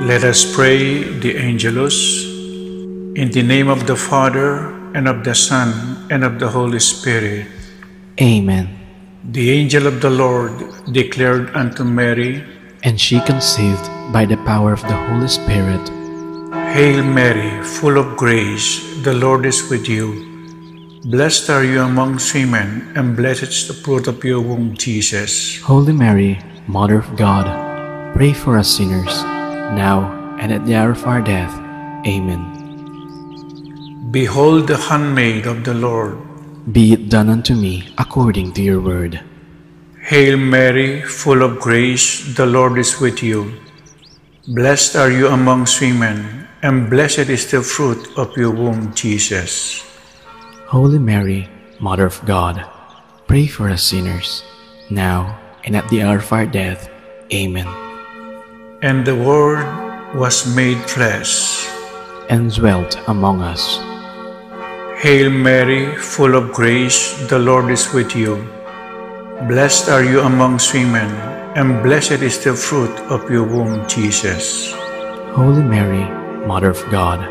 Let us pray the Angelus. In the name of the Father, and of the Son, and of the Holy Spirit. Amen. The angel of the Lord declared unto Mary, And she conceived by the power of the Holy Spirit. Hail Mary, full of grace, the Lord is with you. Blessed are you amongst women, and blessed is the fruit of your womb, Jesus. Holy Mary, Mother of God, pray for us sinners, now and at the hour of our death. Amen. Behold the handmaid of the Lord. Be it done unto me according to your word. Hail Mary, full of grace, the Lord is with you. Blessed are you amongst women, and blessed is the fruit of your womb, Jesus. Holy Mary, Mother of God, pray for us sinners, now and at the hour of our death. Amen. And the Word was made flesh, and dwelt among us. Hail Mary, full of grace, the Lord is with you. Blessed are you amongst women, and blessed is the fruit of your womb, Jesus. Holy Mary, Mother of God,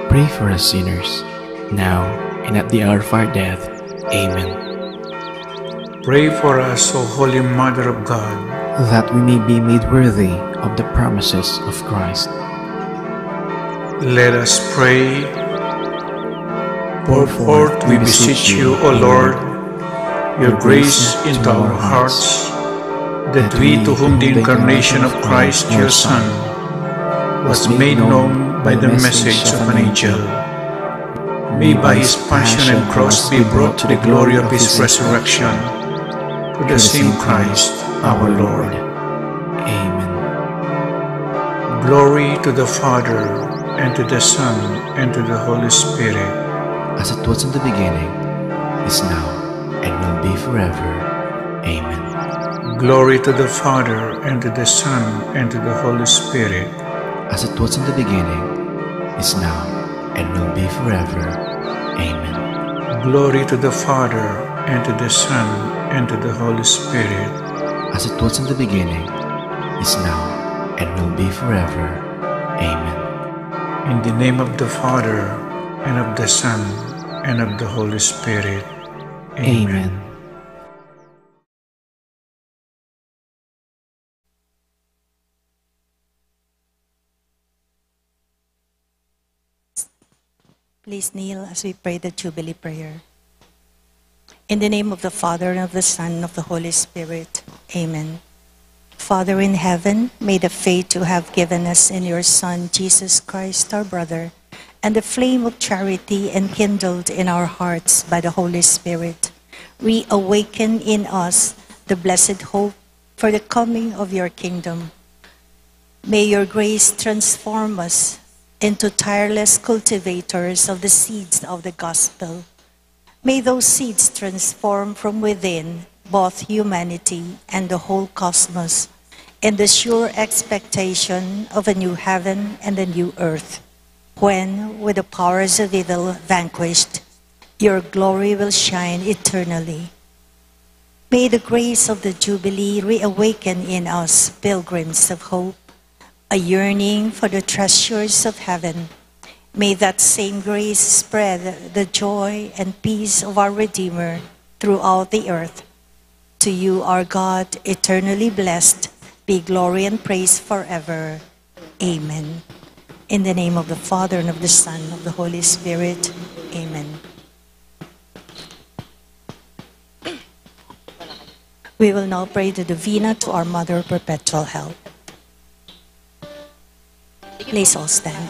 pray for us sinners, now and at the hour of our death. Amen. Pray for us, O Holy Mother of God, that we may be made worthy of the promises of Christ. Let us pray. Pour forth, we beseech you, O Lord, your grace into our hearts, that we, to whom the incarnation of Christ, your Son, was made known by the message of an angel, may by his passion and cross be brought to the glory of his resurrection, through the same Christ our Lord. Amen. Glory to the Father, and to the Son, and to the Holy Spirit. As it was in the beginning, is now, and will be forever. Amen. Glory to the Father, and to the Son, and to the Holy Spirit. As it was in the beginning, is now, and will be forever. Amen. Glory to the Father, and to the Son, and to the Holy Spirit. As it was in the beginning, is now, and will be forever. Amen. In the name of the Father, and of the Son, and of the Holy Spirit. Amen. Please kneel as we pray the Jubilee Prayer. In the name of the Father, and of the Son, and of the Holy Spirit. Amen. Father in heaven, may the faith you have given us in your Son, Jesus Christ, our brother, and the flame of charity enkindled in our hearts by the Holy Spirit, reawaken in us the blessed hope for the coming of your kingdom. May your grace transform us into tireless cultivators of the seeds of the gospel. May those seeds transform from within both humanity and the whole cosmos in the sure expectation of a new heaven and a new earth, when, with the powers of evil vanquished, your glory will shine eternally. May the grace of the Jubilee reawaken in us pilgrims of hope, a yearning for the treasures of heaven. May that same grace spread the joy and peace of our Redeemer throughout the earth. To you, our God, eternally blessed, be glory and praise forever. Amen. In the name of the Father, and of the Son, and of the Holy Spirit. Amen. We will now pray the Divina to our Mother of Perpetual Help. Please all stand.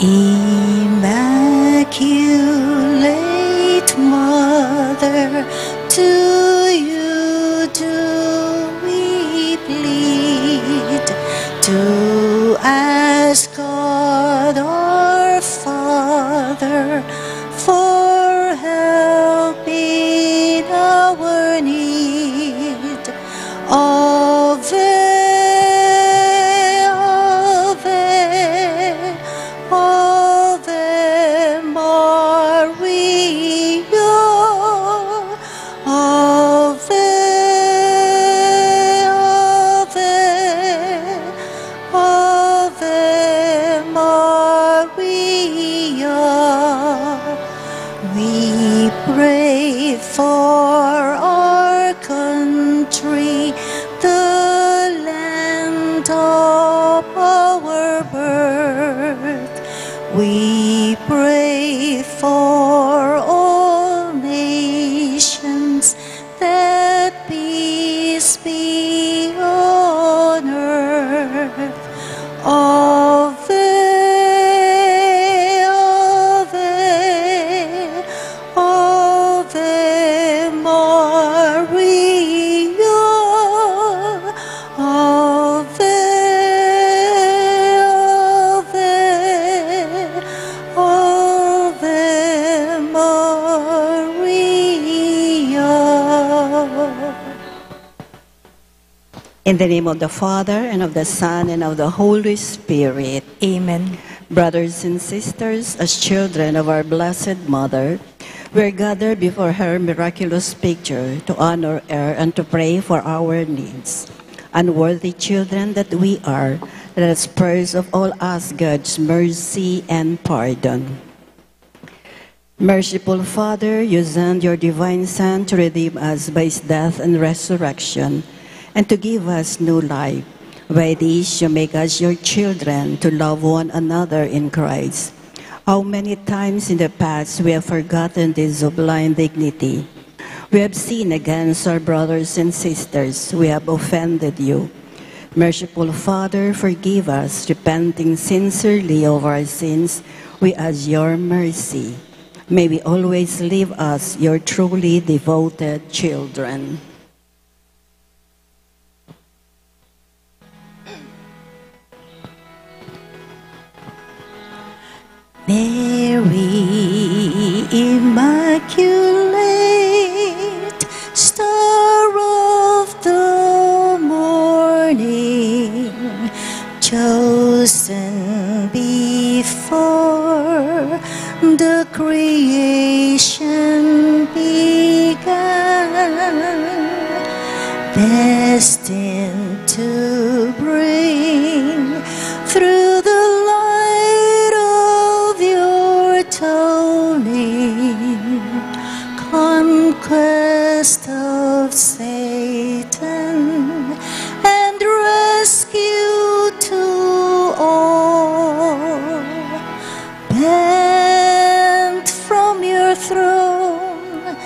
Immaculate Mother, to you do we plead, to ask God our Father for help in our need. Ave, Ave, Ave Maria. In the name of the Father, and of the Son, and of the Holy Spirit. Amen. Brothers and sisters, as children of our Blessed Mother, we are gathered before her miraculous picture to honor her and to pray for our needs. Unworthy children that we are, let us first of all ask God's mercy and pardon. Merciful Father, you sent your divine Son to redeem us by his death and resurrection, and to give us new life. By this you make us your children to love one another in Christ. How many times in the past we have forgotten this sublime dignity. We have sinned against our brothers and sisters. We have offended you. Merciful Father, forgive us, repenting sincerely of our sins. We ask your mercy. May we always leave us your truly devoted children. Mary, Immaculate, Star of the morning, chosen before the creation began, destined to bring through the light of your dawning conquest of Satan and rescue to all. Bent from your throne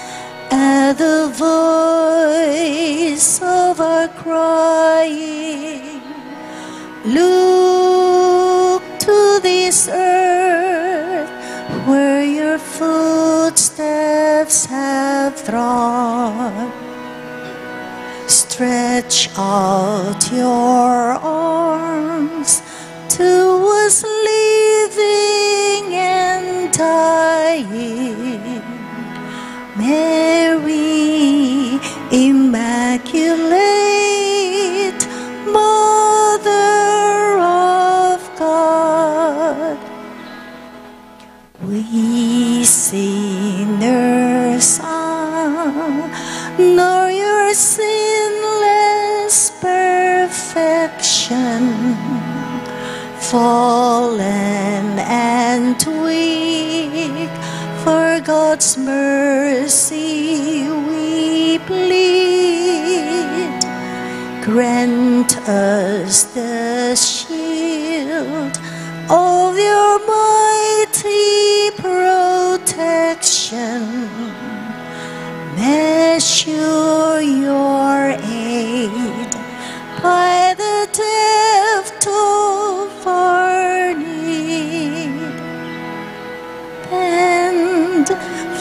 at the voice of our crying, look to this earth where your footsteps have trod. Stretch out your arms to us living and dying. Mary, Immaculate, Mother of God, we sinners honor your sinless perfection. Fallen and weak, for God's mercy we plead. Grant us the shield of your mighty protection. Measure your aid by the depth of our need. And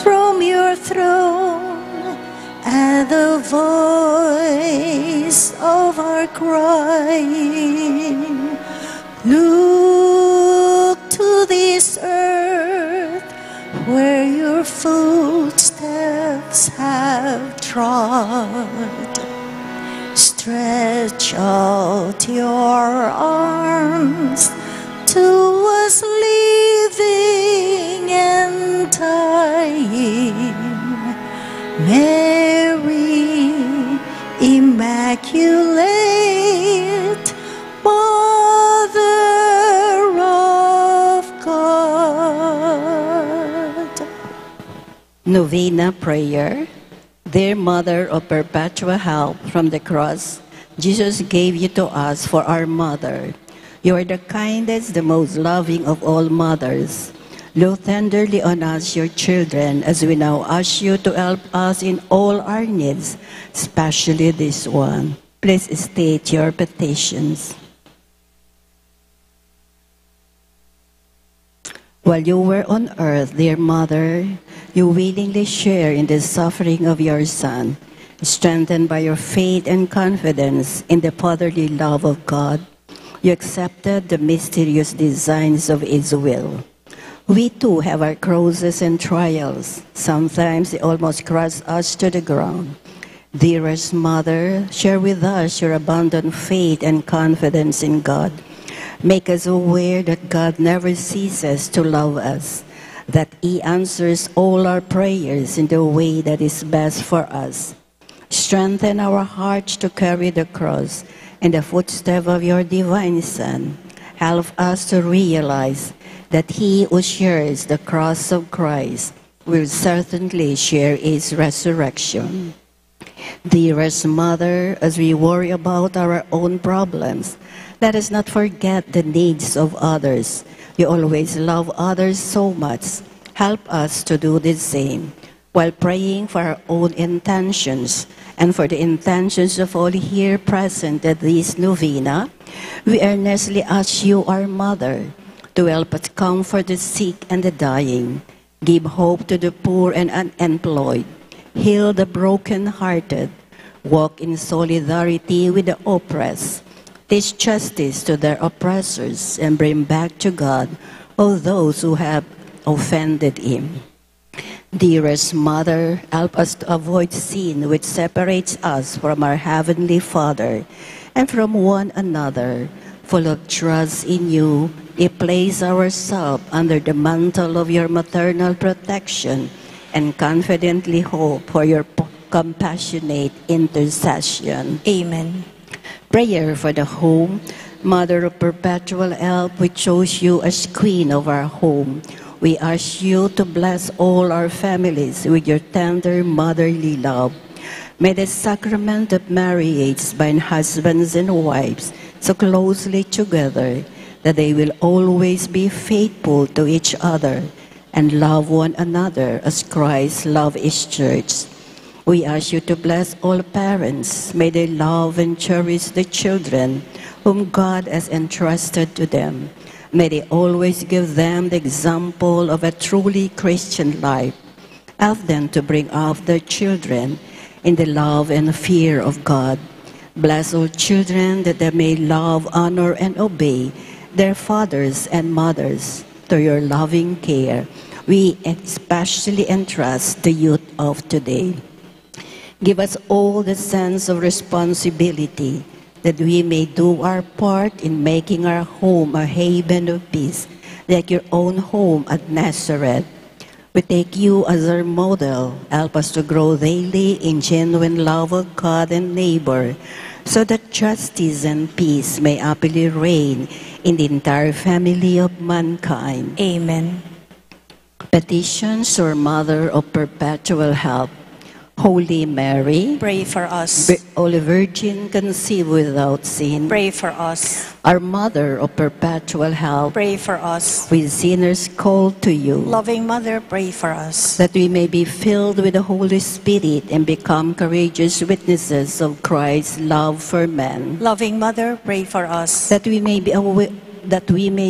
from your throne at the voice of our crying, look to this earth where your footsteps have trod. Stretch out your arms to us living and dying. Mary, Immaculate, Mother of God. Novena Prayer. Dear Mother of perpetual help from the cross, Jesus gave you to us for our mother. You are the kindest, the most loving of all mothers. Look tenderly on us, your children, as we now ask you to help us in all our needs, especially this one. Please state your petitions. While you were on earth, dear Mother, you willingly share in the suffering of your Son. Strengthened by your faith and confidence in the fatherly love of God, you accepted the mysterious designs of His will. We too have our crosses and trials. Sometimes they almost crush us to the ground. Dearest Mother, share with us your abundant faith and confidence in God. Make us aware that God never ceases to love us, that He answers all our prayers in the way that is best for us. Strengthen our hearts to carry the cross in the footsteps of your divine Son. Help us to realize that he who shares the cross of Christ will certainly share his resurrection. Dearest Mother, as we worry about our own problems, let us not forget the needs of others. You always love others so much. Help us to do the same, while praying for our own intentions and for the intentions of all here present at this novena. We earnestly ask you, our Mother, to help us comfort the sick and the dying, give hope to the poor and unemployed, heal the broken-hearted, walk in solidarity with the oppressed, teach justice to their oppressors, and bring back to God all those who have offended him. Dearest Mother, help us to avoid sin which separates us from our Heavenly Father and from one another. Full of trust in you, we place ourselves under the mantle of your maternal protection and confidently hope for your compassionate intercession. Amen. Prayer for the home. Mother of perpetual help, we chose you as Queen of our home. We ask you to bless all our families with your tender motherly love. May the sacrament of marriage bind husbands and wives so closely together that they will always be faithful to each other and love one another as Christ loved his church. We ask you to bless all parents. May they love and cherish the children whom God has entrusted to them. May they always give them the example of a truly Christian life. Help them to bring up their children in the love and fear of God. Bless all children that they may love, honor, and obey their fathers and mothers to your loving care. We especially entrust the youth of today. Give us all the sense of responsibility that we may do our part in making our home a haven of peace, like your own home at Nazareth. We take you as our model. Help us to grow daily in genuine love of God and neighbor, so that justice and peace may happily reign in the entire family of mankind. Amen. Petitions or Mother of Perpetual Help. Holy Mary, Pray for us. Holy Virgin conceived without sin, Pray for us. our Mother of Perpetual Help, Pray for us. we sinners call to you, Loving Mother, pray for us. that we may be filled with the Holy Spirit and become courageous witnesses of Christ's love for men, Loving Mother, pray for us. that we may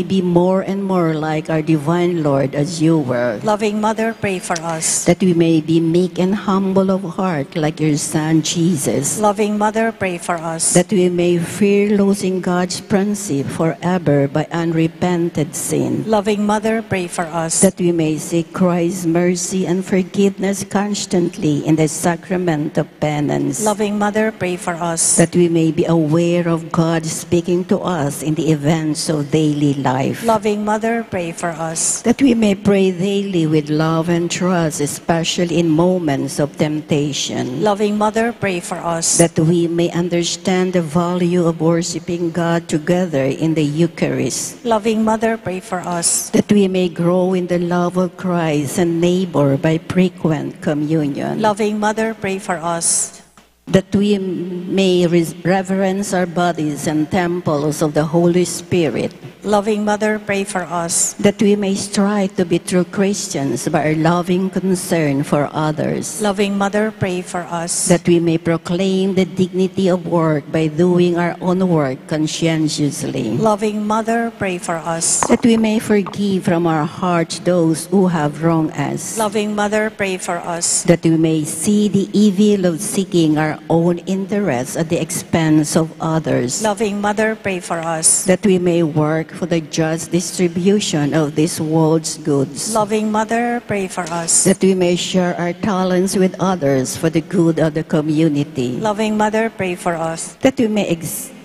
be more and more like our divine Lord as you were, Loving Mother, pray for us. that we may be meek and humble of heart like your Son Jesus, Loving Mother, pray for us. that we may fear losing God's principle forever by unrepented sin, Loving Mother, pray for us. that we may seek Christ's mercy and forgiveness constantly in the sacrament of penance, Loving Mother, pray for us. that we may be aware of God speaking to us in the events of daily life, Loving Mother, pray for us. that we may pray daily with love and trust, especially in moments of temptation, Loving Mother, pray for us. that we may understand the value of worshiping God together in the Eucharist, Loving Mother, pray for us. that we may grow in the love of Christ and neighbor by frequent communion, Loving Mother, pray for us. that we may reverence our bodies and temples of the Holy Spirit, Loving Mother, pray for us. that we may strive to be true Christians by our loving concern for others, Loving Mother, pray for us. that we may proclaim the dignity of work by doing our own work conscientiously, Loving Mother, pray for us. that we may forgive from our hearts those who have wronged us, Loving Mother, pray for us. that we may see the evil of seeking our our own interests at the expense of others, Loving Mother, pray for us. that we may work for the just distribution of this world's goods, Loving Mother, pray for us. that we may share our talents with others for the good of the community, Loving Mother, pray for us. that we may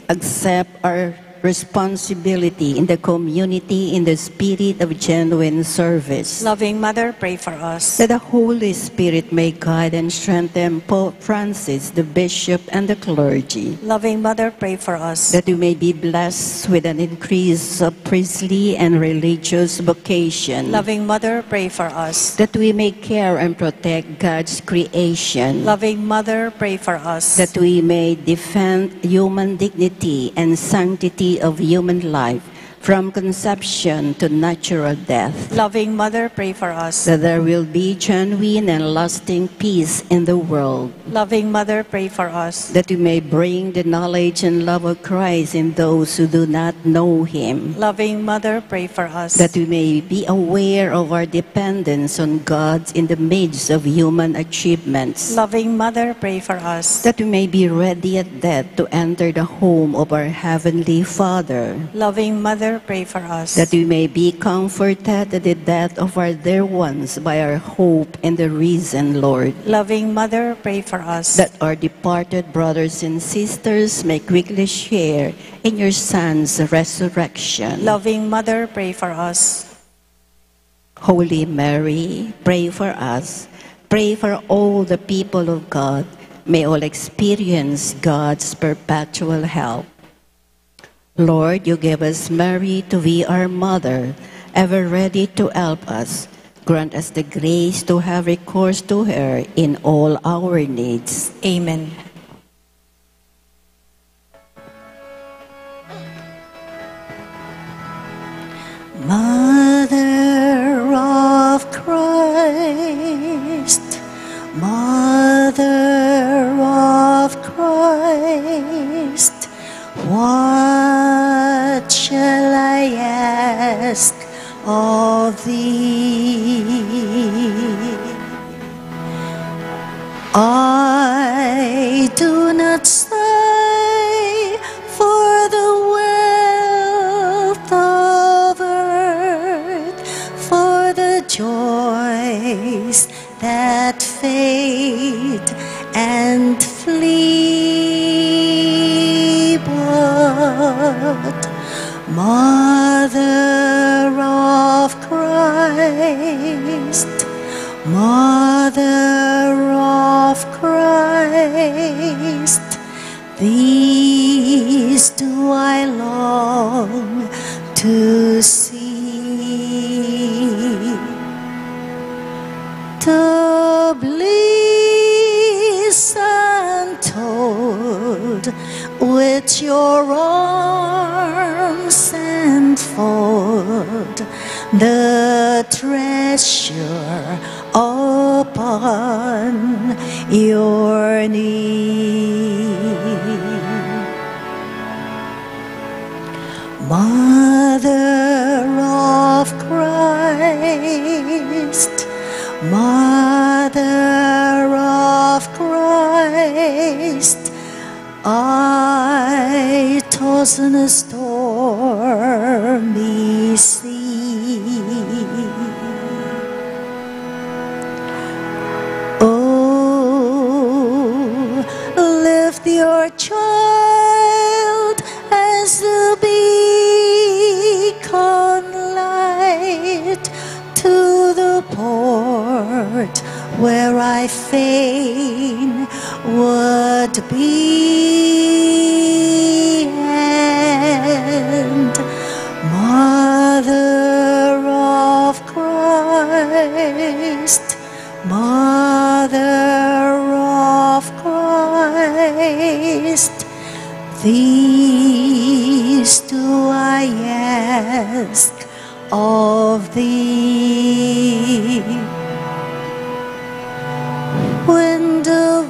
accept our responsibility in the community in the spirit of genuine service, Loving Mother, pray for us. that the Holy Spirit may guide and strengthen Pope Francis, the Bishop, and the clergy, Loving Mother, pray for us. that we may be blessed with an increase of priestly and religious vocation, Loving Mother, pray for us. that we may care and protect God's creation, Loving Mother, pray for us. that we may defend human dignity and sanctity of human life from conception to natural death, Loving Mother, pray for us. that there will be genuine and lasting peace in the world, Loving Mother, pray for us. that we may bring the knowledge and love of Christ in those who do not know Him, Loving Mother, pray for us. that we may be aware of our dependence on God in the midst of human achievements, Loving Mother, pray for us. that we may be ready at death to enter the home of our Heavenly Father, Loving Mother, pray for us. that we may be comforted at the death of our dear ones by our hope in the risen Lord, Loving Mother, pray for us. that our departed brothers and sisters may quickly share in your Son's resurrection. Loving Mother, pray for us. Holy Mary, pray for us. Pray for all the people of God. May all experience God's perpetual help. Lord, you gave us Mary to be our mother, ever ready to help us. Grant us the grace to have recourse to her in all our needs. Amen. Mother of Christ, Mother of Christ, what shall I ask of thee? I do not sigh for the wealth of earth, for the joys that fade and flee, but Mother of Christ, Mother of Christ, these do I long to see. The bliss untold which your arms enfold, the treasure upon your knee. Mother of Christ, Mother of Christ, I toss in a stormy sea. Oh, lift your child as the beacon light to the port where I fain would be. And Mother of Christ, Mother of Christ, these do I ask of thee. When the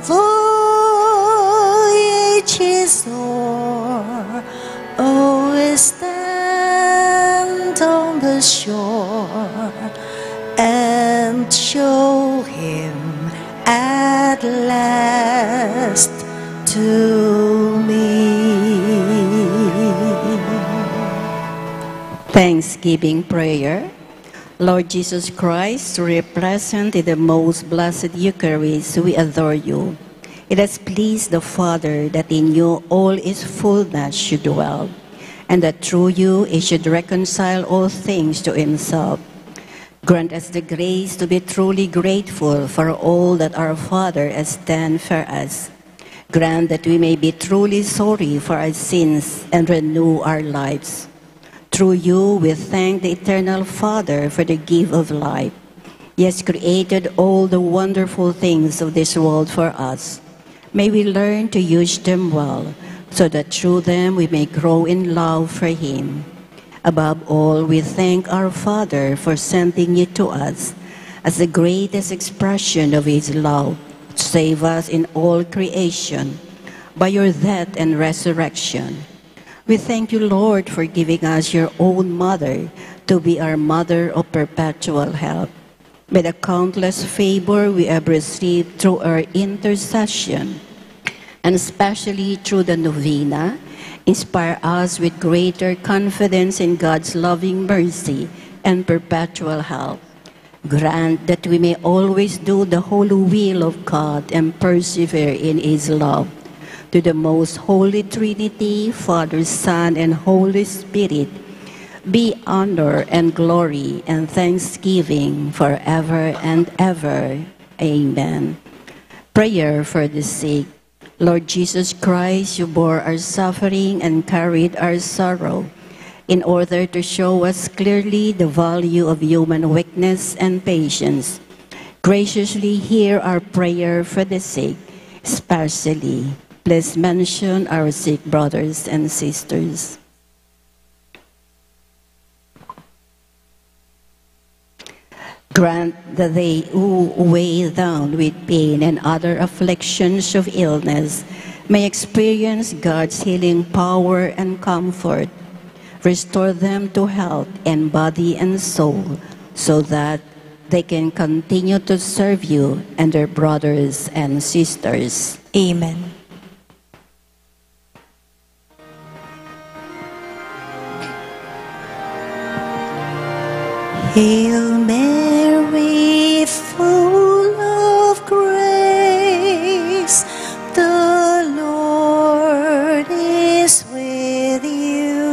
voyage is o'er, always stand on the shore and show him at last to me. Thanksgiving prayer. Lord Jesus Christ, represent in the most blessed Eucharist, we adore you. It has pleased the Father that in you all its fullness should dwell, and that through you it should reconcile all things to himself. Grant us the grace to be truly grateful for all that our Father has done for us. Grant that we may be truly sorry for our sins and renew our lives. Through you, we thank the Eternal Father for the gift of life. He has created all the wonderful things of this world for us. May we learn to use them well, so that through them we may grow in love for Him. Above all, we thank our Father for sending you to us as the greatest expression of His love, to save us in all creation by your death and resurrection. We thank you, Lord, for giving us your own mother to be our mother of perpetual help. May the countless favor we have received through our intercession, and especially through the novena, inspire us with greater confidence in God's loving mercy and perpetual help. Grant that we may always do the holy will of God and persevere in His love. To the most holy Trinity, Father, Son, and Holy Spirit, be honor and glory and thanksgiving forever and ever. Amen. Prayer for the sick. Lord Jesus Christ, you bore our suffering and carried our sorrow in order to show us clearly the value of human weakness and patience. Graciously hear our prayer for the sick, especially. Please mention our sick brothers and sisters. Grant that they who weigh down with pain and other afflictions of illness may experience God's healing power and comfort. Restore them to health in body and soul, so that they can continue to serve you and their brothers and sisters. Amen. Hail Mary, full of grace, the Lord is with you.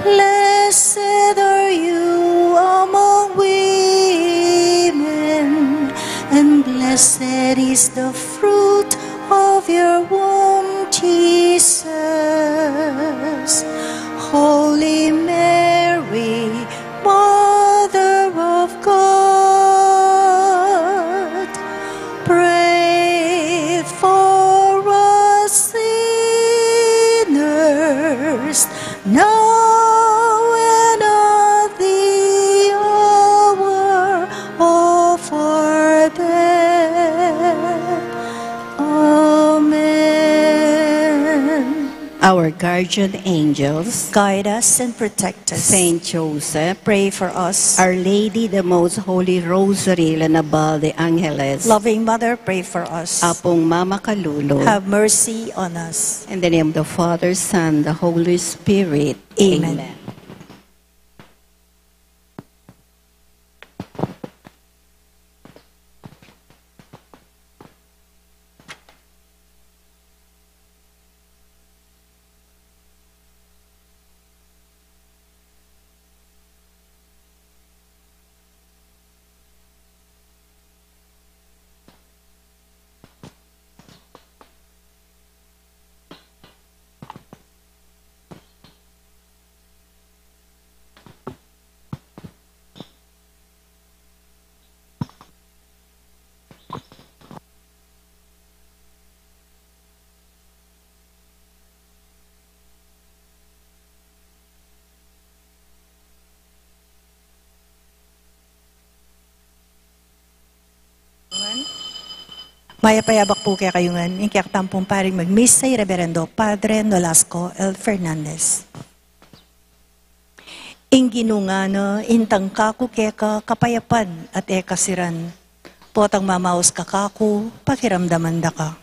Blessed are you among women, and blessed is the fruit of your womb, Jesus. Holy Mary, Mother of God, pray for us sinners, now and at the hour of our death. Amen. Our guardian angels, Guide us and protect us. Saint Joseph, Pray for us. Our Lady, the Most Holy Rosary, Lanabal de Angeles, Loving Mother, pray for us. Apong Mama Kalulo, Have mercy on us. in the name of the Father, Son, the Holy Spirit. Amen. Mayapayabak po kaya kayungan, yung kaya tampong paring mag-miss sa Reverendo Padre Nolasco L. Fernandez. Inginungano, intang kaku keka kapayapan at ekasiran. Potang mamaos kakaku, pakiramdaman da ka.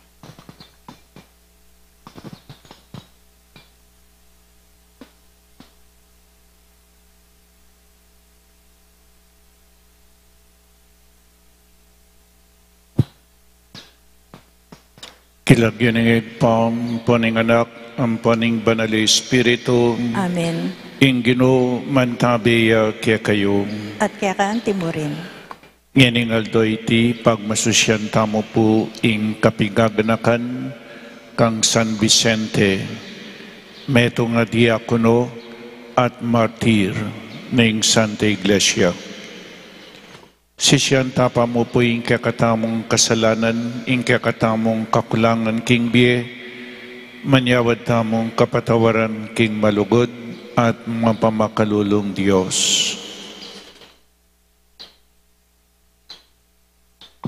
Kilagyaningig pang paning anak, ang paning banal Espiritu, Amen. ingino mantabiya kaya kayo. At kaya kaan timurin. Nganing aldo iti pagmasusyan tamo po ing kapigaganakan kang San Vicente, meto nga diakono at martir ng Santa Iglesia. Sisyan tapa mo po ing kakatamong kasalanan, ing kakatamong kakulangan king biye, manyawad tamong kapatawaran king malugod at mapamakalulong Diyos.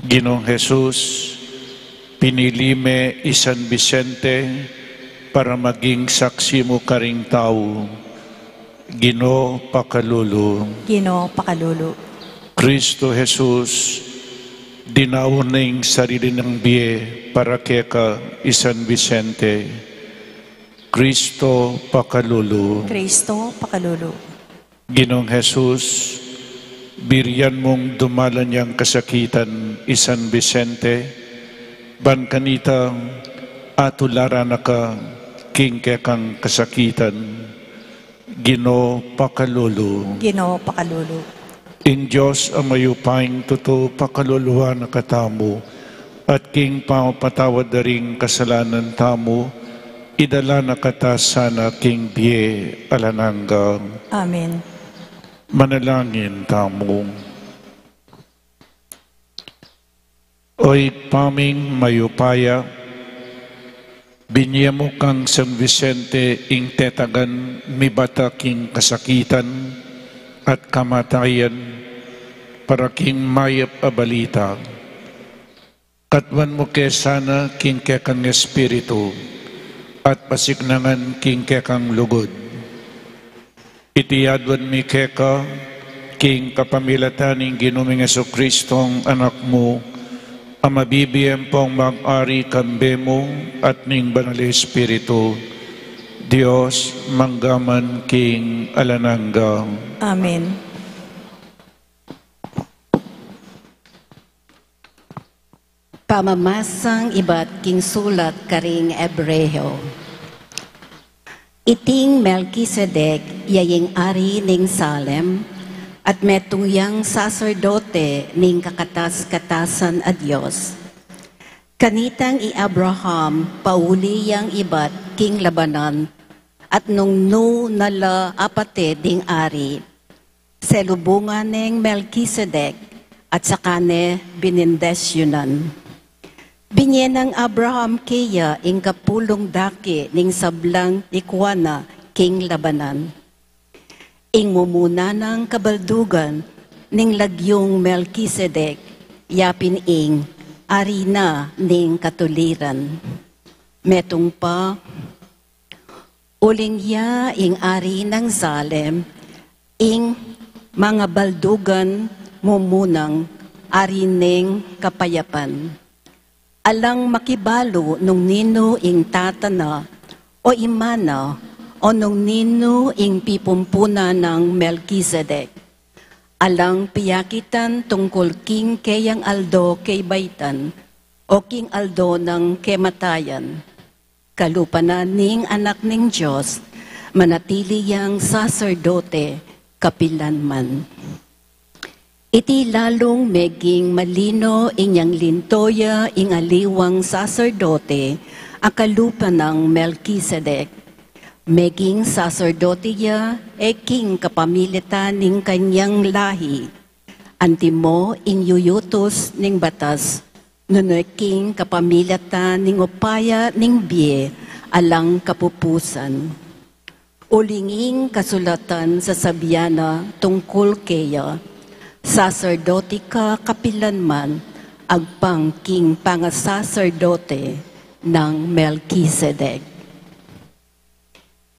Ginoong Jesus, pinili me San Vicente para maging saksi mo karing tao. Ginoo pakalulu. Ginoo pakalulu. Kristo Jesus, dinauning sarili ng biye para keka San Vicente. Kristo pakalulu. Kristo pakalulu. Ginoong Jesus, biriyan mong dumalan niyang kasakitan San Vicente, ban kanita atularan na ka king kekang kasakitan. Ginoo pakalulu. Ginoo pakalulu. In Diyos ang mayupaing totoo pakaluluwa na katamo at king pamapatawad na ring kasalanan tamo, idala na kata sana king biye alananggang. Amen. Manalangin tamo. Oy paming mayupaya, binya mo kang San Vicente ing tetagan mibata king kasakitan at kamatayan para king mayap abalita. Katwan mo kay sana king kekang espiritu at pasignangan king kekang lugod. Itiyadwan mi keka king kapamilataning Ginoong Jesucristong anak mo, ang mabibiyem pong mag-ari kambe mo at ning banal Espiritu, Diyos manggaman king alananggang. Amen. Pamamasang iba't king sulat karing Ebreyo. Iting Melkisedek yaying ari ning Salem at metungyang saserdote ning kakatas-katasan a Diyos. Kanitang i Abraham pauli yang iba't king labanan at nung nala apate ding ari, selubungan ng Melkisedek at sakane binindesyonan. Binyen ng Abraham kaya ing kapulong daki ning sablang ikwana king labanan. Ing mumuna ng kabaldugan ning lagyong Melkisedek, yapin ing arina ning katuliran. Metong pa, uling ya ing ari ng Salem, ing mga baldugan mumunang ari ning kapayapan. Alang makibalo nung nino ing tatana o imana o nung nino ing pipumpuna ng Melkisedek. Alang piyakitan tungkol king kayang aldo kay baitan o king aldo ng kematayan. Kalupanan ning anak ning Diyos, manatili yang saserdote kapilanman. Iti lalong meging malino inyang lintoya ing aliwang saserdote akalupa ng Melkisedek. Meging saserdote ya king kapamilitan ning kanyang lahi. Antimo ing yuyutos ning batas nuneking kapamilitan ning upaya ning biye alang kapupusan. Ulinging kasulatan sa sabyana tungkol kaya, saserdote ka kapilanman, agpang king pangasaserdote ng Melkisedek.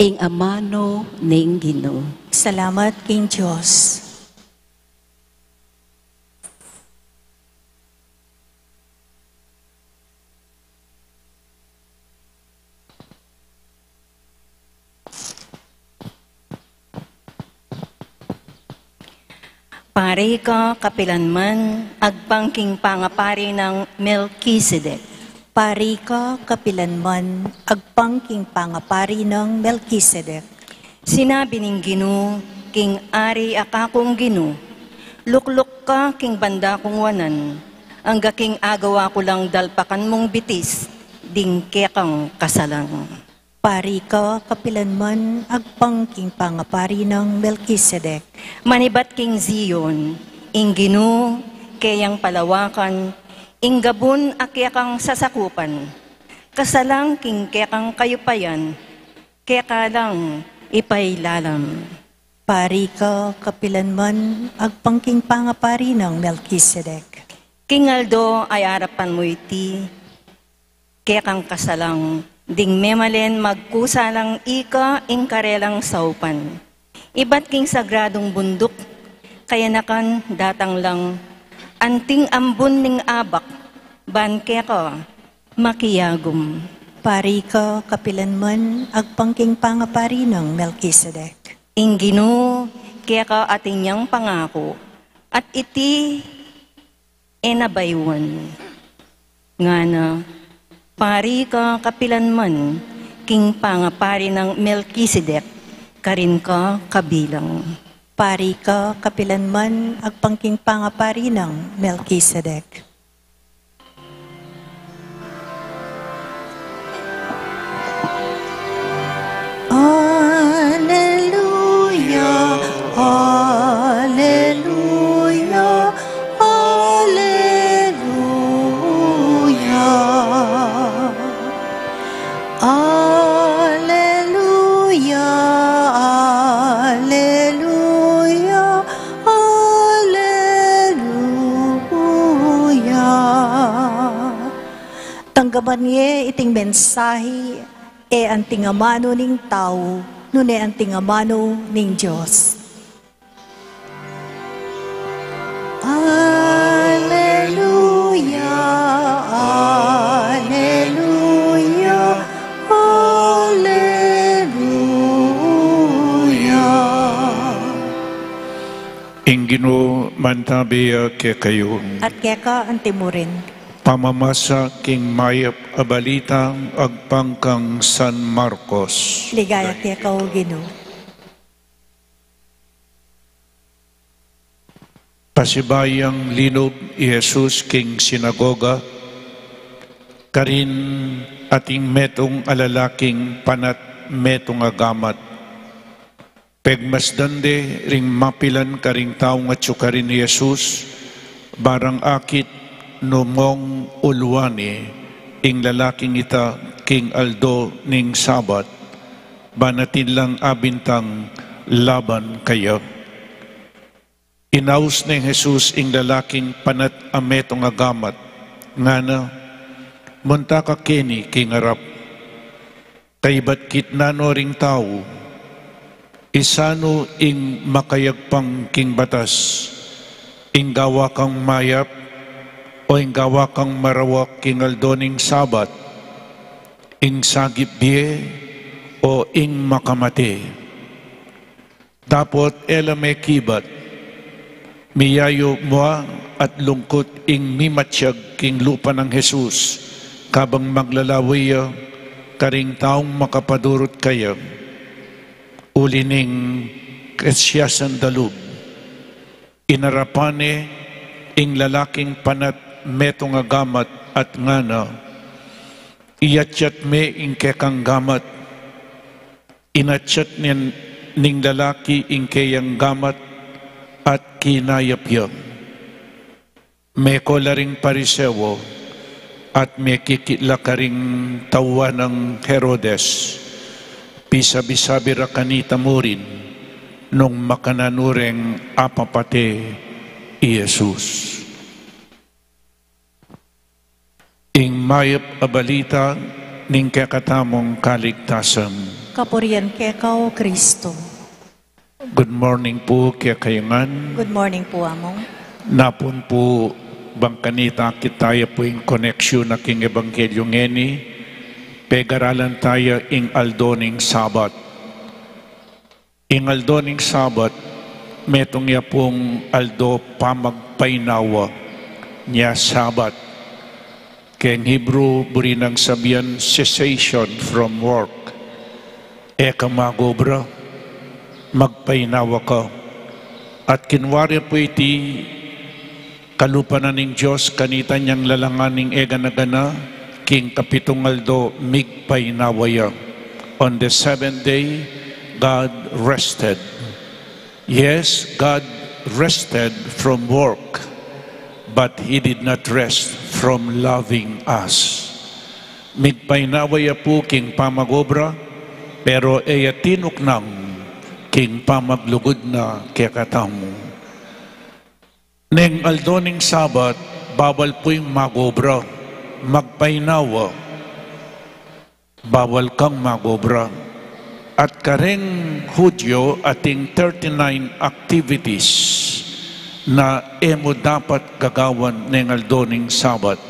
Ing amano ning Ginoo. Salamat king Diyos. Pare ka kapilanman, agpangking pangapari ng Melkisedek. Pari ka kapilanman, agpangking pangapari ng Melchizedek. Sinabi ning Ginoo, king ari akakong Ginoo, lukluk ka king banda kong wanan, ang gaking agawa ko lang dalpakan mong bitis, dingke kang kasalang. Pari ka kapilanman, agpangking pangapari ng Melchizedek. Manibat king Zion, ing Ginoo, kayang palawakan, ing gabon akyakang sasakupan, kasalang king kekang kayupayan, keka lang ipailalam. Pari ka kapilanman, agpangking pangapari ng Melchizedek. King Aldo ay arapan mo iti, kekang kasalang, ding memalen magkusalang ika ing karelang saupan. Ibat king sagradong bundok, kaya nakan datang lang, anting ambon ning abak, banke ka, makiyagom. Pari ka kapilanman, agpangking pangapari ng Melchizedek. Ing Ginoo, kaya ka ating niyang pangako, at iti enabaywan. Nga na, pari ka kapilanman, king pangapari ng Melchizedek, karin ka kabilang. Pari ka kapilanman, agpangking pangapari ng Melchizedek. Alleluia, Alleluia, Alleluia. Alleluia, Alleluia, Alleluia. Tanggapan niya iting mensahe e ang tingamano ning tao, nune ang tingamano ning Diyos. Alleluia, Alleluia, Alleluia. Ing Ginoo mantabiya ke kayo. At keka ang timurin. Pamamasa king mayap abalitang agpangkang San Marcos. Ligaya keka o Ginoo. Pasibayang linog i Jesus king sinagoga, karin ating metong alalaking panat metong agamat. Pegmasdande ring mapilan karing taong at sukarin ni Jesus, barang akit numong ulwani, ing lalaking ita king Aldo ning Sabat, banatin lang abintang laban kayo. Inaus ni Jesus ing lalaking panat ametong agamat, nga na, munta ka kini king arap, kaibat kitnano ring tao, isano ing makayagpang king batas, ing gawa kang mayap, o ing gawa kang marawak king aldoning Sabat, ing sagip biye, o ing makamate. Dapot elame kibat, miyayo moa at lungkot ing mimatsyag king lupa ng Jesus, kabang maglalawiya, karing taong makapadurot kayo, ulining kasyasan dalub. Inarapane ing lalaking panat metong agamat at ngana, iyatyat me ing kekang gamat, inatyat ning lalaki ing kayang gamat at kinayapyam. Me kola ring parisewo at me kikitla ka ring tawa ng Herodes, pisabi-sabi ra kanita mo rin nung makananureng apapate i Jesus. Ing mayap abalita ning kakatamong kaligtasan. Kapurian keka o Kristo. Good morning po kaya kayangan. Good morning po, Among. Napon po bang kanita kitaya po ing koneksyon na king ebanghelyo ngeni, pegaralan tayo ing aldoning Sabat. Ing aldoning Sabat, metong ya pong aldo pamagpainawa niya Sabat. Keng Hebrew burinang sabihan cessation from work. Eka magobra, magpainawa ka. At kinwari po iti kalupanan ng Diyos, kanita niyang lalanganing ega na gana, king kapitong aldo, migpainawaya. On the seventh day, God rested. Yes, God rested from work, but He did not rest from loving us. Migpainawaya po king pamagobra, pero eyatinok nang king pamaglugod na kekatamu. Neng aldoning Sabat, bawal po yung magobra, magpainawa, bawal kang magobra. At kareng Hudyo ating 39 activities na emo dapat gagawan ng aldoning Sabat.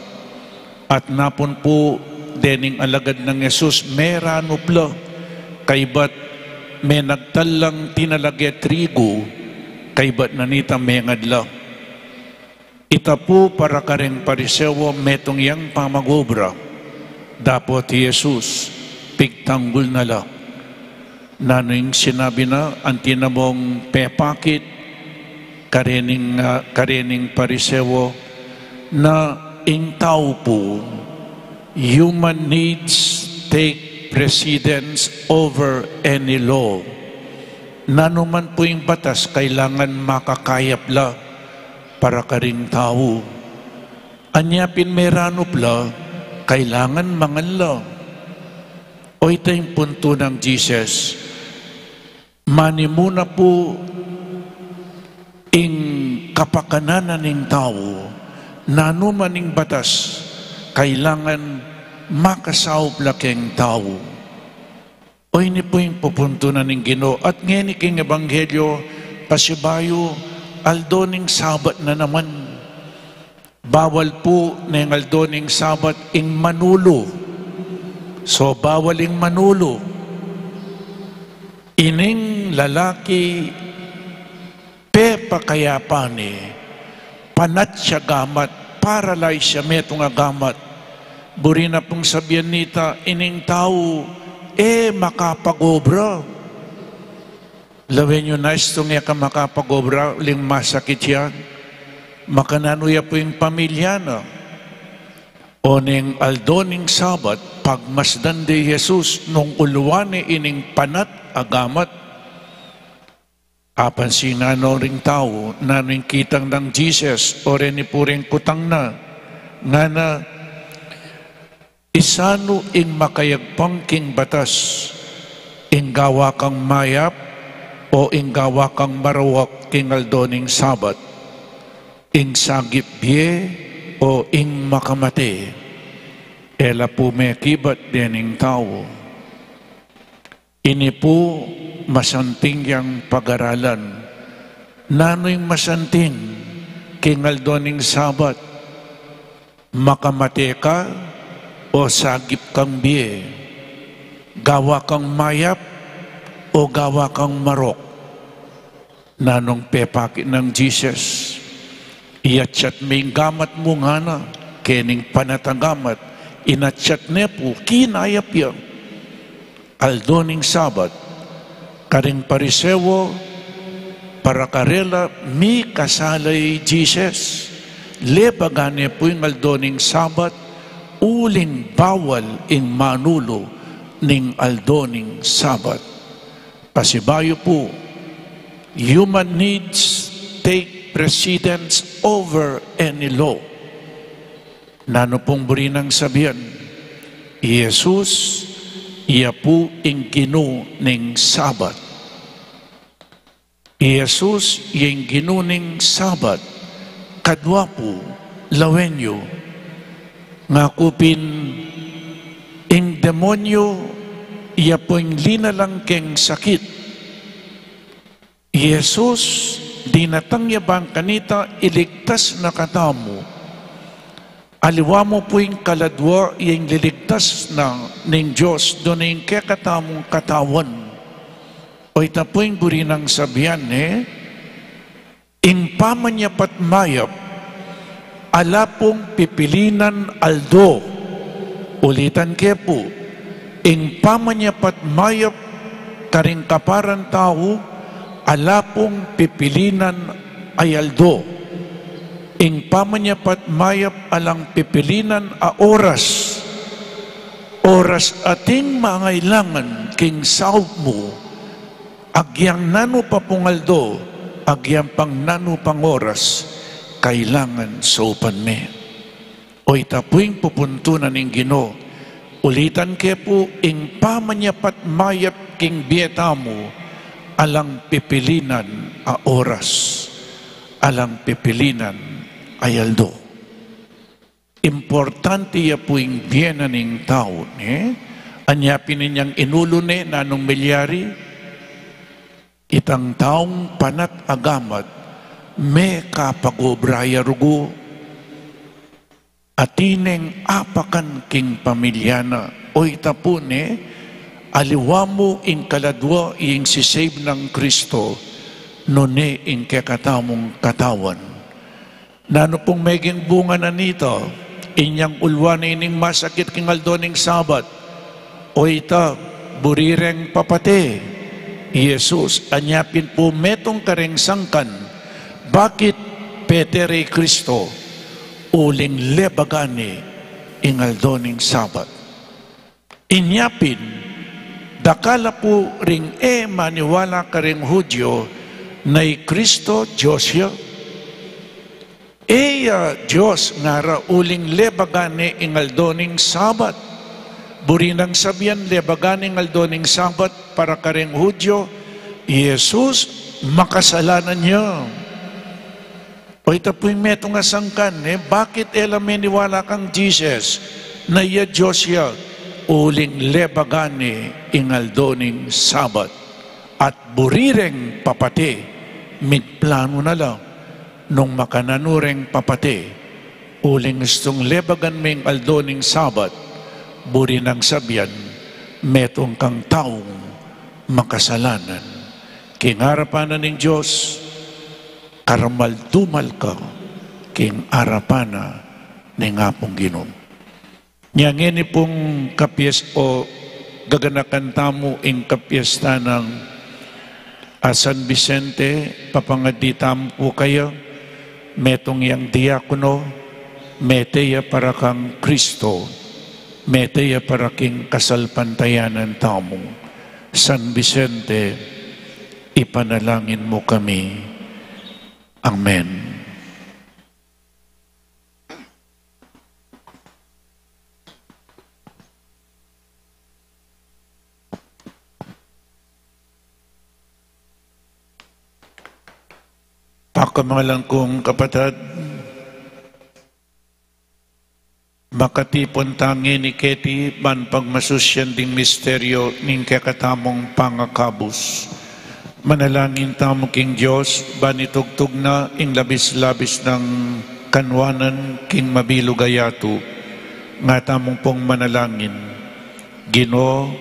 At napon po dening alagad ng Jesus, merano pla, kaybat may nagtalang tinalagya trigo, kaybat nanita mengadla. Ita po para kareng Parisewo metong yang pamagobra, dapat Jesus pigtanggol na la. Naning sinabi na, antinamong pepakit, karening Parisewo, na ing tao po, human needs take precedence over any law. Nanuman po yung batas, kailangan makakayap la para karing tao. Anyapin merano pla, kailangan manganla. O ito yung punto ng Jesus. Mani muna po ing kapakananan ng tao, nanuman ng batas, kailangan makasaop lakeng tao. O ini po yung pupunto na ng Ginoo. At ngayon king Ebanghelyo, pasibayo, aldoning Sabat na naman. Bawal po ng aldoning Sabat ing manulo. So bawal ing manulo. Ining lalaki pepakayapani, panat siya gamat, paralyze siya metong agamat. Buri na pong sabihan nita, ining tao, makapagobra. Lawin nyo na, itong ka makapagobra, uling masakit yan. Makananuya po yung pamilya na. O ning aldoning Sabat, pagmasdan de Jesus, nung uluwane ining panat, agamat, apansin na ring tao, na ring kitang ng Jesus, o rin ipuring kutang na, nga na, isano ing makayagpang king batas, ing gawa kang mayap, o ing gawa kang marawak king aldoning Sabat, ing sagip bie, o ing makamate, ela po may kibat dining tao. Ini po masanting yang pag-aralan. Nano'y masanting king aldoning Sabat, makamate ka, o sagip kang biye, gawa kang mayap, o gawa kang marok. Nanong pepakit ng Jesus, iyatsat may gamat mo nga na, kening panatagamat, inatsat ne po, kinayap yan. Aldoning Sabat, karing Parisewo, para karela, mi kasalay Jesus. Lebagane po yung aldoning Sabat, uling bawal ing manulo ning aldoning Sabat. Pasibayo po, human needs take precedence over any law. Nano pong burinang sabihan, Jesus, iya po ing Ginoo ning Sabat. Jesus, iyang Ginoo ning Sabat, kadwa po, lawenyo, nga kupin ing demonyo, iya po ing linalang keng sakit. Jesus, dinatangyabang kanita, iligtas na katamu. Aliwa mo po yung kaladwa, yung liligtas ng Diyos, doon yung kekatamong katawan. O ita po yung burinang sabihan, ing pamanyapat mayap, ala pong pipilinan aldo, ulitan ke po, ing pamanyapat mayap karing kaparan tao, ala pong pipilinan ay aldo, ing pamanyapat mayap alang pipilinan a oras ating mangailangan king saub mo, agyang nano pa pungaldo, agyang pang nano pang oras, kailangan saupan me. O itapuing pupuntunan ng Ginoo, ulitan ke po, ing pamanyapat mayap king bieta mo, alang pipilinan a oras, alang pipilinan ayaldo. Importante ya po yung biyena ng tao. Anyapin ninyang inulo na anong milyari, itang taong panat agamat, me kapagobraya rugo, atineng apakan king pamilyana, o itapon aliwamo ing kaladwa ing sisave ng Kristo, none ing kakatamong katawan. Nano pong meging bunga na nito, inyang ulwan ining masakit king aldoning sabat, o ita, burireng papate, Jesus, anyapin po metong kareng sangkan, bakit Petere Kristo, uling lebagani, ing aldoning sabat. Inyapin, dakala po ring maniwala kareng Hudyo, na Kristo Diyosya, Diyos nga uling lebagane ingaldoning sabat. Burinang sabihan lebagane ingaldoning sabat para kareng Hudyo, Jesus makasalanan niya. O ito po'y metong asangkan, bakit meniwala kang Jesus na iya Diyos ya, uling lebagane ingaldoning sabat. At burireng papate, migplano na lang, nung makananureng papate, uling gustong lebagan ming aldoning sabat, buri ng sabyan, metong kang taong makasalanan. King harapanan ng Diyos, karamal-tumal ka, king harapana ng apong Ginoo. Nyangini pong kapies o gaganakan tamo ing kapiesta ng San Vicente, papangaditam po kayo, metong yang diakono, meteya para kang Kristo, meteya para king kasalpantayanan tamo. San Vicente, ipanalangin mo kami. Amen. Pakamalang kong kapatid, makatipon tangi ni Keti man pagmasusyan ding misteryo ning kakatamong pangakabus. Manalangin tamo king Diyos, banitugtog na ing labis-labis ng kanwanan king mabilugayato, nga tamong pong manalangin. Ginoo,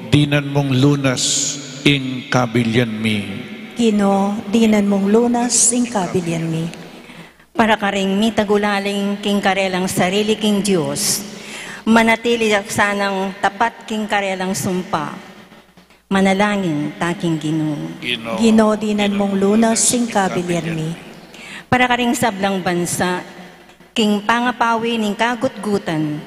dinan mong lunas ing kabilyan mi. Ginoo, dinan mong lunas ing kabilyan mi. Para karing mitagulaling king karelang sarili king Diyos, manatili sanang tapat king karelang sumpa, manalangin taking Ginoo. Ginoo, dinan mong lunas ing kabilyan mi. Para karing sablang bansa, king pangapawi ning kagutgutan,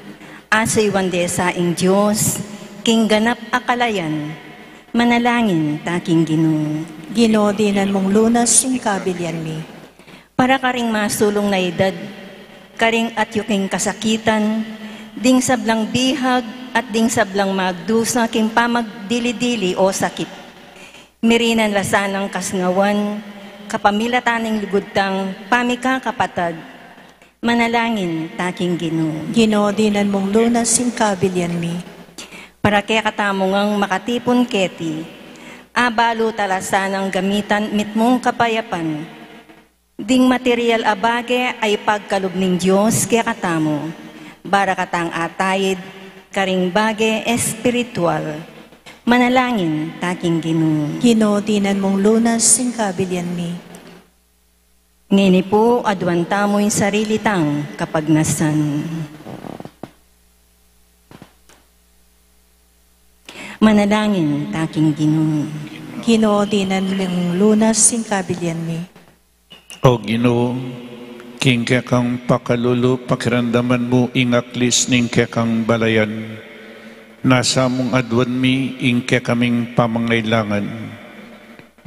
asoy wandesa ing Diyos, king ganap akalayan, manalangin taking Ginoo. Ginoo, dinan mong lunas ing kabilyan mi. Para karing masulong na edad, karing at yuking kasakitan, ding sablang bihag at ding sablang magdusa king pamagdili-dili o sakit. Mirinan lasanang kasngawan, kapamilataning lugudtang pamikakapatad, manalangin taking Ginoo. Ginoo, dinan mong lunas ing kabilyan mi. Para kaya katamong ang makatipon Keti, abalo talasanang gamitan mitmong kapayapan, ding material abage ay pagkalub ng Diyos kaya katamo, bara katang atayid, karing bage espiritual, manalangin taking Ginoo. Ginoo, dinan mong lunas ing kabilyan mi. Ngini po, adwanta mo yung sarili tang kapagnasan. Manalangin, taking Ginoo. Ginoo, dinan ng lunas sing kabilyan mi. O Ginoo, king kekang pakalulu pakiramdaman mo ingaklis ning kekang balayan. Nasa mong adwan mi ing kekaming pamangailangan.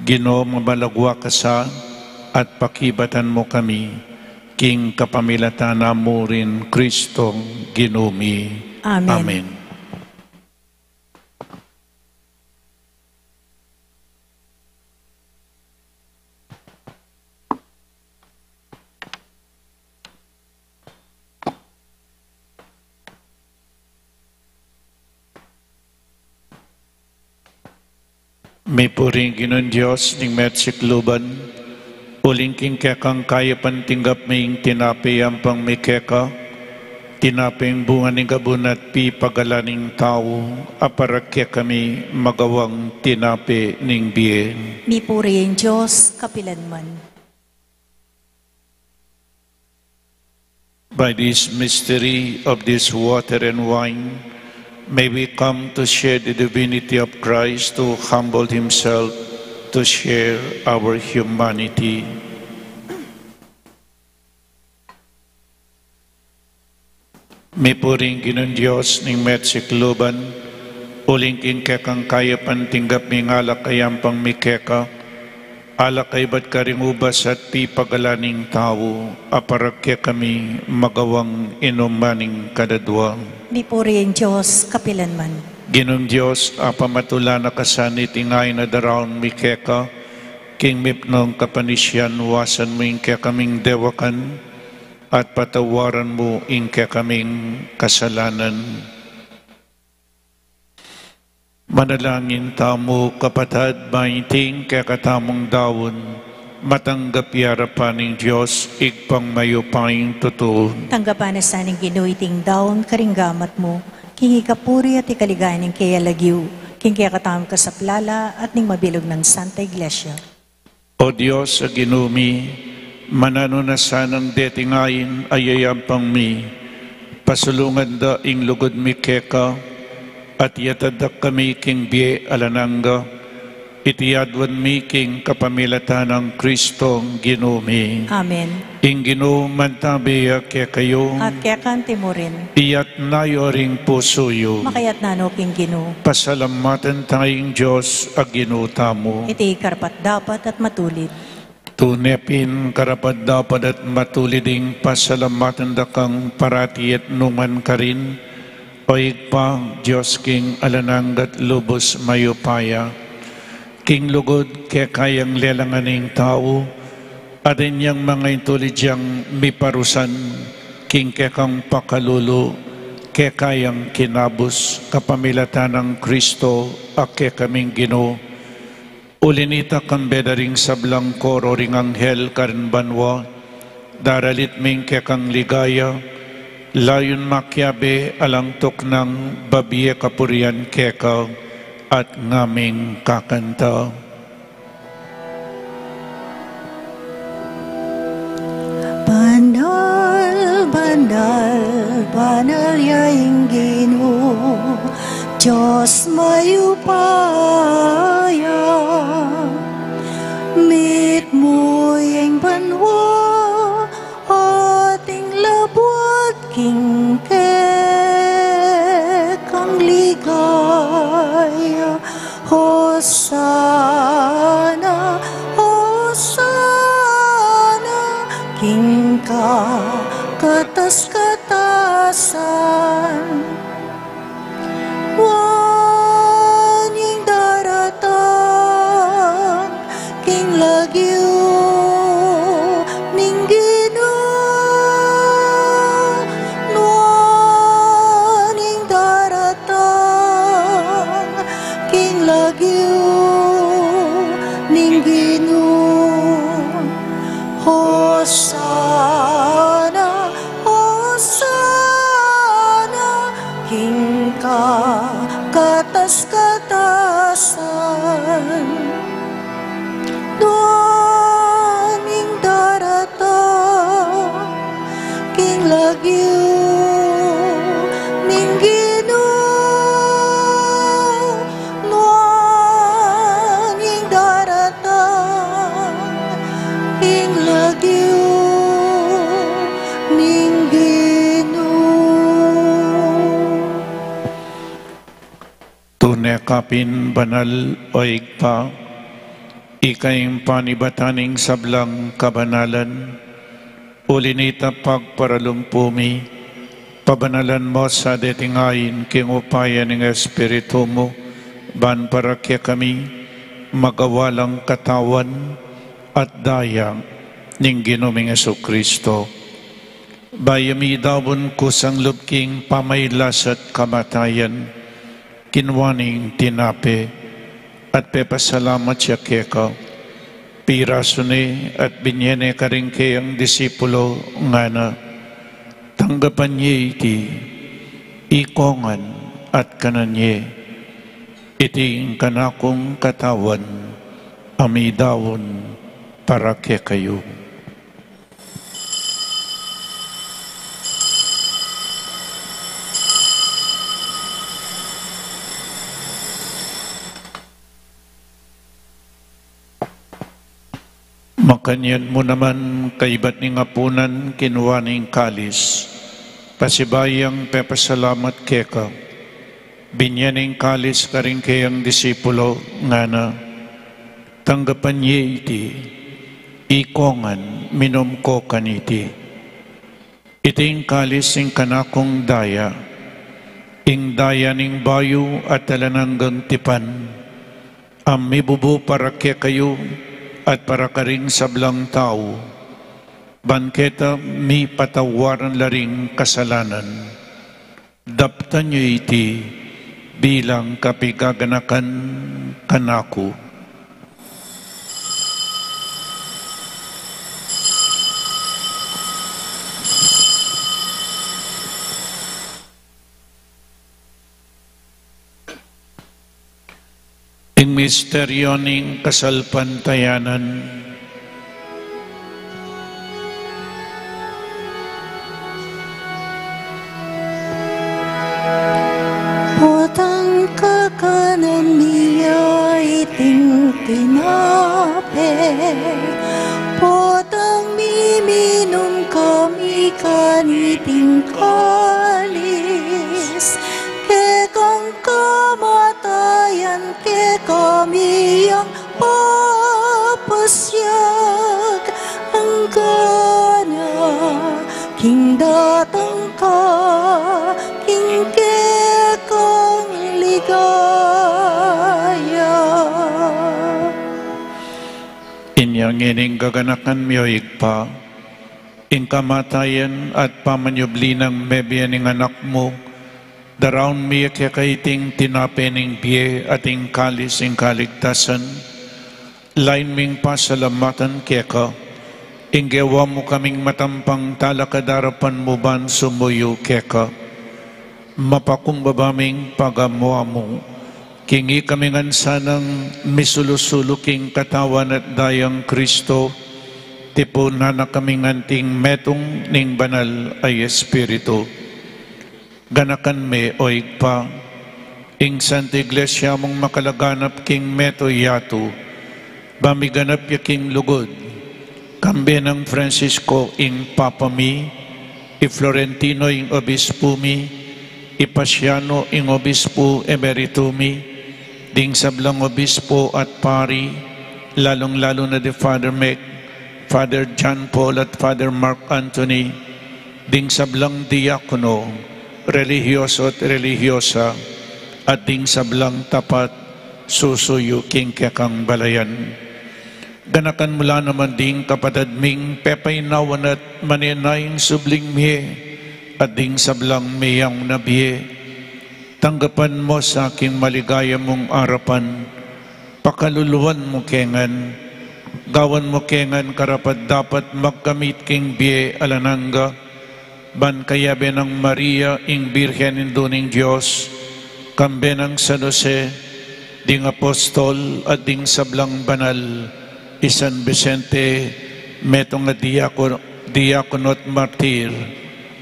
Ginoo, mabalagwa ka sa at pakibatan mo kami, king kapamilatan mo rin Kristong Ginoo mi. Amen. Amen. May puring Ginoong Diyos ning metsikluban, uling king kekang kaya pantinggap maying tinapi ang pang may keka, tinaping bunga ning kabunat pi pagalaning tao, aparakya kami magawang tinapi ning biye. Mi purihin Diyos, kapilanman. By this mystery of this water and wine, may we come to share the divinity of Christ who humbled himself to share our humanity. May puring Ginoong Diyos ning metsikluban, uling king kekang kaya pantinggap ning alak kayang pang mikeka, alak kay ba't karingubas at pipagalaning tao, aparakya kami magawang inumaning kadadwa. Mi purihin Diyos, kapilanman. Ginoong Diyos, apamatula na kasanit ingay na daraon mikeka, king mipnong kapanisyan, wasan mo ing kaming dewakan, at patawaran mo ing kaming kasalanan. Manalangin tamo kapatad, maiting kakatamong dawon, matanggap yarapan ng Diyos, igpang mayupaying totoo. Tanggapan na saning ginuiting daon, karinggamat mo, king ikapuri at ikaligayan ng kaya lagyo, king kaya katamang kasaplala at ning mabilog ng Santa Iglesia. O Diyos, sa ginumi, manano na sanang detingayin ayayampang mi, pasulungan da ing lugod mi keka, at yatadak kami king biye alananga, itiyadwan mi king kapamilatan ng Kristong Ginumi. Amen. Ing Ginoo mantabiya kaya kayo, At kaya kante mo rin, iyat nayo ring pusoyo, makayat nano king Ginoo. pasalamatan tayong Diyos ag ginutamo. Iti karapat dapat at matulid. Tunepin karapat dapat at matuliding pasalamatan da kang parati at numan ka rin, o igpa Diyos king alananggat lubos mayupaya, king lugod kaya kayang lelanganing tao, at inyang mga intulidyang miparusan, king kekang pakalulu, kaya kayang kinabos, kapamilatan ng Kristo, at kaya kaming Ginoo. Ulinita kang bedaring sablang koro ring anghel karin banwa, daralit ming kaya kang ligaya, layon makyabe alangtok ng babiye kapurian keka, at ngaming kakanta. Banal, banal, banal yaing Ginoo, Diyos mayupaya, mit mo yung banwa, ating labot king kang ligaya, Hosana, Hosana, king ka katas-katasan. Wanying daratang king lagyo ning Ginoo. Wanying daratang king lagyo ning Ginoo. Hosana, Hosana, lagyo ning Ginoo nuanging daratan ing lagyo ning Ginoo. Tunekapin banal o igpa, ikayong panibataning sablang kabanalan, ulinita pagparalumpumi, pabanalan mo sa detingayin king upaya ng Espiritu mo, ban para kaya kami magawalang katawan at daya ning Ginoming Jesucristo. Bayami dawon kusang lubking pamaylas at kamatayan, kinwaning tinape, at pepasalamat siya keka, pirasune at binyene ka rin kayang disipulo nga na, tanggapan niya iti, ikongan at kananye, iti kanakong katawan, amidawon para kaya kayo. Makanyan mo naman kaibat ni ngapunan kinuwaning kalis, pasibayang pepasalamat keka, binyaning kalis ka rin kayang disipulo nga na, tanggapan niya iti, ikongan minom ko kaniti. Iting kalis ing kanakong daya, ing daya ning bayo at talananggang tipan, ang mibubo para kaya kayo, at para karing sablang tao, bangketa mi patawaran laring kasalanan, daptan niyo iti bilang kapigaganakan kanako. Ing misteryo ning kasalpantayanan, potang kakanan niya iting tinape, potang miminum kami kaniting kalis, kekang kamatayan ke kami yang papasyag hanggang king datang ka, king kekang ligaya. inyang ining gaganakan miyo igpa, ing kamatayan at pamanyubli ng mebian ng anak mo, daraon miya kaya kaiting tinapening biye ating kalis ing kaligtasan, lain ming pasalamatan kaya ka, ing gawa mo kaming matampang talakadarapan mo ban sumuyo kaya ka, mapakumbabaming pagamuha mo, kingi kaming ansanang misulusulo king katawan at dayang Kristo, tipo na kaming anting metong ning banal ay Espiritu. Ganakan me o igpa, ing Santa Iglesia mong makalaganap king meto yato, bamiganap ya king lugod, kambe ng Francisco ing Papa mi, i Florentino ing Obispo mi, i Pasiano ing Obispo Emerito mi, ding sablang Obispo at Pari, lalong-lalo na de Father Mek, Father John Paul at Father Mark Anthony, ding sablang diakono, religyoso at religyosa, at ding sablang tapat, susuyo king kekang balayan. Ganakan mula naman ding kapadadming pepaynawan at maninayang subling miye, at ding sablang miyang nabiye. Tanggapan mo sa aking maligaya mong arapan, pakaluluan mo kengan, gawan mo kengan karapat dapat magkamit king biye alananga, ban kayabe ng Maria ing Birhen induning Diyos, kambe ng San Jose, ding apostol at ding sablang banal, San Vicente, metong nga diakono at martir,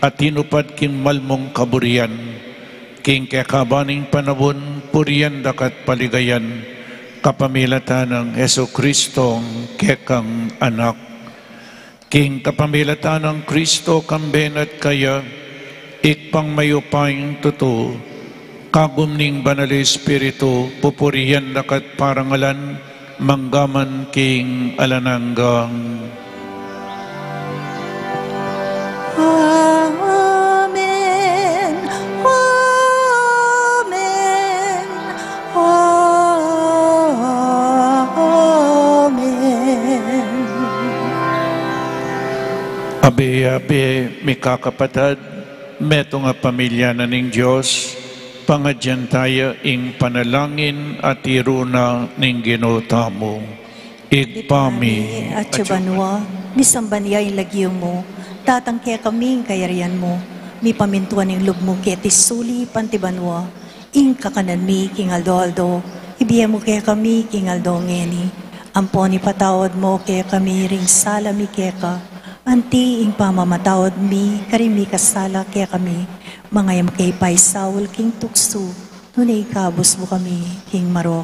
at tinupad king malmong kaburian, king kakabaning panabon, purian dakat paligayan, kapamilatan ng Heso Kristong kekang anak. King kapamilatan ng Kristo kamben at kaya, ikpang mayupayang tuto, kagumning banal Espiritu, pupurian dakat parangalan, manggaman king alananggang. Amen. Amen. Amen. Abe, mikakapatad, meto nga pamilya na ning Diyos, pangadyan tayo ing panalangin at iruna ning ginotamo. Igpami at Banwa, misamba niya yung lagyo mo, tatangke kaming kayarian mo, mi pamintuan ng lub mo keti suli pantibanwa, ing kakanan mi king aldo, ibiya mo kaya kami king aldo ngeni, amponi patawad mo kaya kami ring sala mi keka, anti ing pamamatawad mi, karimi kasala kaya kami, mga yam kay paisawal king tukso, nunay kabos mo kami king marok.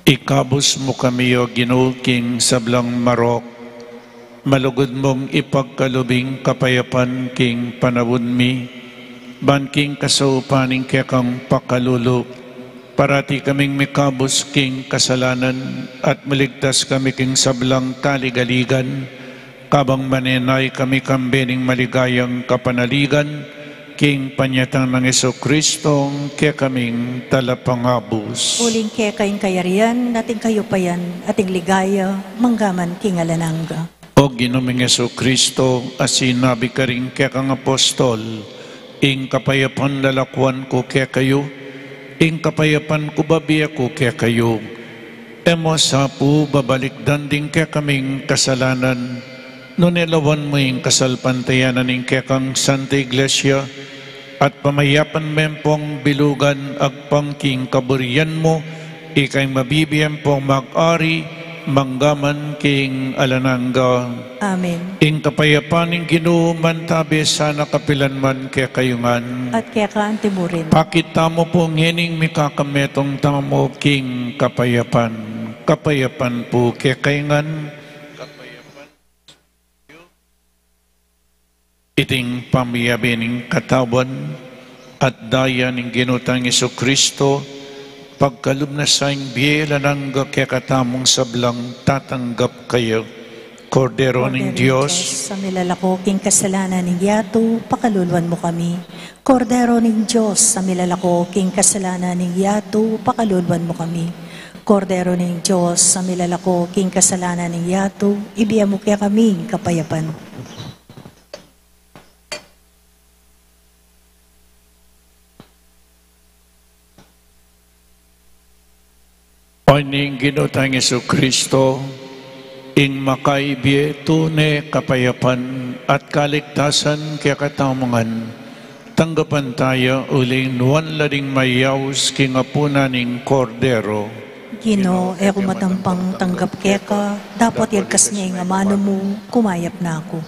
Ikabos mo kami o Ginoo king sablang marok, malugod mong ipagkalubing kapayapan king panawon mi, ban king kasaupaning kekang pakalulok, parati kaming mikabos king kasalanan at maligtas kami king sablang kaligaligan, kabang manenay kami kambening maligayang kapanaligan, king panyatang ng Heso Kristong kaya kaming talapangabos. Uling kaya kayong kayarian, nating kayo payan, ating ligaya, manggaman king alanangga. O Ginoong Heso Kristo, asinabi ka rin kaya kang apostol, ing kapayapan lalakwan ko kaya kayo, ing kapayapan ko babiya ko kaya kayo. Emo sa po babalik danding kaya kaming kasalanan, nunilawan mo yung kasalpantayanan ng kaya kang Santa Iglesia, at pamayapan mempong bilugan agpangking kaburian mo, ikay mabibiyang pong mag-ari, manggaman king alanangga. Amen. Ing kapayapaning Ginoo mantabi sana kapilan man kaya kayungan. At kaya ka antimurin. Pakita mo po ngining mikakametong tamo king kapayapan. Kapayapan po kaya kayungan. Iting pamiyabining katawan at daya ng ginutang Heso Kristo, pagkalub na sa biyela ng kakatamong sablang tatanggap kayo, Kordero ng Diyos. Sa milalako king kasalanan ng yato, pakaluluan mo kami. Kordero ng Diyos, sa milalako king kasalanan ng yato, pakaluluan mo kami. Kordero ng Diyos, sa milalako king kasalanan ng yato, ibiya mo kaya kaming kapayapan. Oining ginutang Heso Kristo, ing makaibye tune kapayapan at kaligtasan kaya katamangan, tanggapan tayo uling nuwan lading mayaws kingapunan ning Kordero. Gino, eko matampang tanggap keka, dapat yagkas niya yung amano mo, kumayap na ako.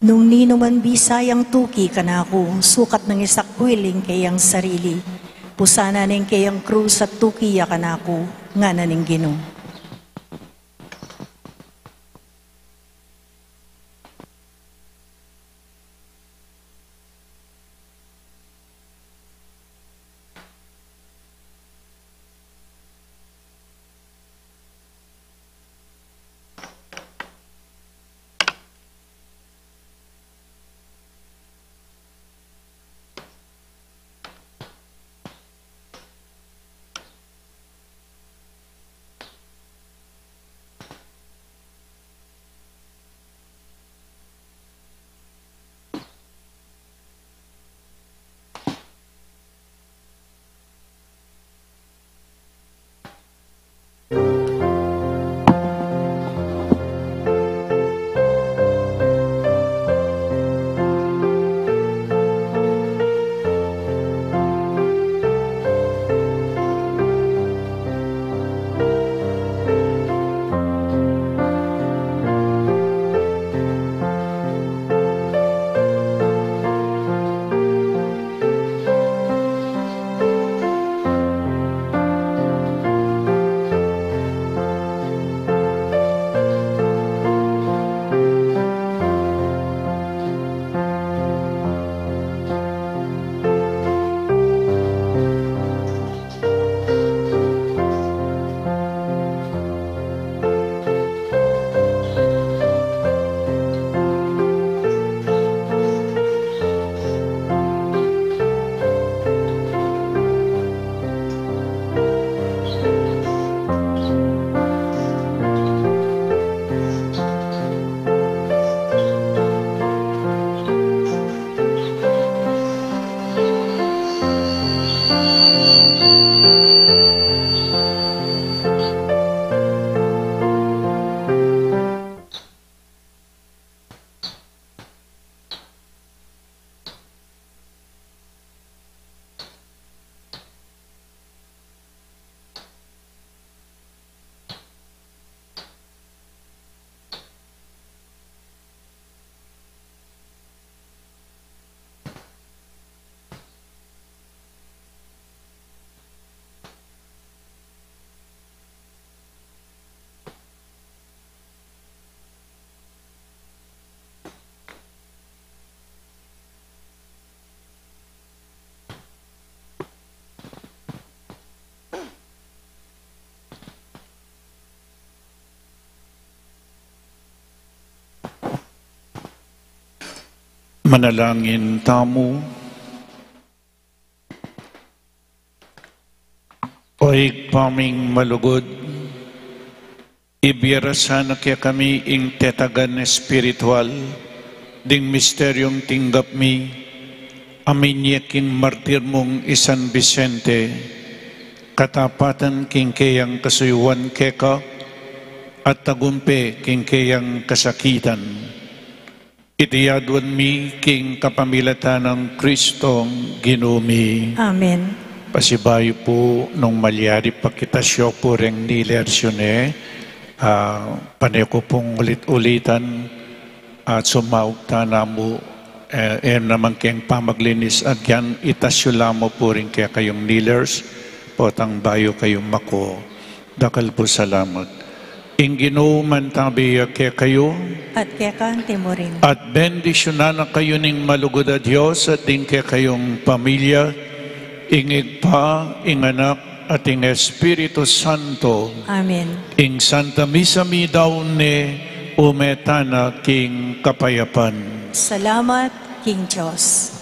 Nung nino man bisayang tuki kanako, sukat ng isakwiling kayang sarili. Pusana ning kayang krus at tukiya kanako, nga na ning Ginoo. Manalangin tamo. Oig paming malugod, ibiyarasan na kaya kami ing tetagan espiritual, ding misteryong tinggap mi, amin yaking martir mong San Vicente, katapatan king kayang kasuyuan keka, at tagumpe king kayang kasakitan. Itiyadwan mi king kapamilatan ng Kristong Ginumi. Amen. Pasibayo po nung malyari pakitasyo po rin nilersyon panay ko pong ulit-ulitan at sumaugta na mo naman kayong pamaglinis at yan itasyo lamo po rin kaya kayong nilers potang bayo kayong mako. Dakal po salamat. Ingino man tabi kaya kayo At kaya kante mo rin. at bendisyonan na kayo ning malugod a Diyos at din kaya kayong pamilya ingig pa, ing anak, at ing Espiritu Santo, Amen. ing Santa Misa mi daw ni umetana king kapayapan. Salamat, King Diyos.